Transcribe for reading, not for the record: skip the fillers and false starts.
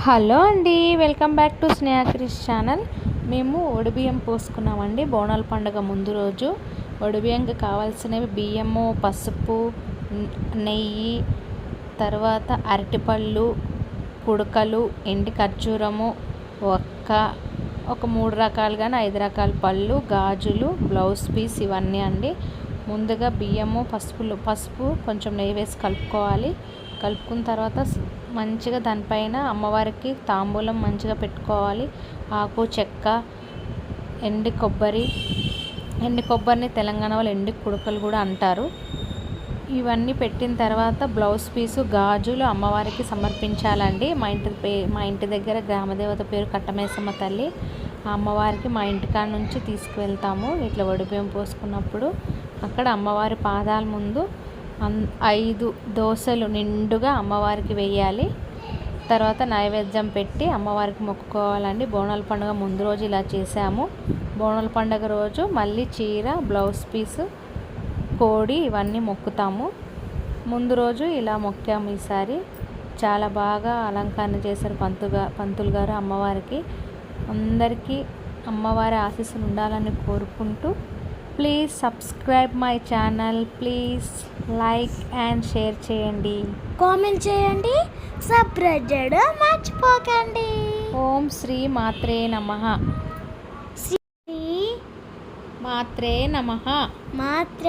Hello అండి, welcome back to Sneha Krish channel. మేము ఒడిబియ్యం పోసుకున్నామండి. బోనాల పండుగ ముందు రోజు ఒడిబియ్యంకి కావాల్సినవి బియ్యము, పసుపు, నెయ్యి, తర్వాత అరటిపళ్ళు, కుడకలు, ఎండి ఖర్జూరము, ఒక 3 రకాలు కానీ 5 రకాల పళ్ళు, గాజులు, బ్లౌజ్ పీస్ ఇవన్నీ అండి. ముందుగా బియ్యము, పసుపు కొంచెం నెయ్యి వేసి కలుపుకోవాలి. కలుపుకున్న తర్వాత మంచిగా దానిపైన అమ్మవారికి తాంబూలం మంచిగా పెట్టుకోవాలి. ఆకు, చెక్క, ఎండి కొబ్బరిని తెలంగాణ వాళ్ళు ఎండి కుడకలు కూడా అంటారు. ఇవన్నీ పెట్టిన తర్వాత బ్లౌజ్ పీసు, గాజులు అమ్మవారికి సమర్పించాలండి. మా ఇంటి దగ్గర గ్రామదేవత పేరు కట్టమేసమ్మ తల్లి. ఆ అమ్మవారికి మా ఇంటికాడ నుంచి తీసుకువెళ్తాము. ఇట్లా ఒడిబియ్యం పోసుకున్నప్పుడు అక్కడ అమ్మవారి పాదాల ముందు 5 దోశలు నిండుగా అమ్మవారికి వేయాలి. తర్వాత నైవేద్యం పెట్టి అమ్మవారికి మొక్కుకోవాలండి. బోనాల పండుగ ముందు రోజు ఇలా చేసాము. బోనాల పండుగ రోజు మళ్ళీ చీర, బ్లౌజ్ పీసు, కోడి ఇవన్నీ మొక్కుతాము. ముందు రోజు ఇలా మొక్కాము. ఈసారి చాలా బాగా అలంకరణ చేశారు పంతులు గారు అమ్మవారికి. అందరికీ అమ్మవారి ఆశీస్సులు ఉండాలని కోరుకుంటూ, please subscribe my channel, please like and share చేయండి, కామెంట్ చేయండి, సబ్స్క్రైబ్ చేయడం మర్చిపోకండి. ఓం శ్రీ మాత్రే నమః. శ్రీ మాత్రే నమః. మాత్ర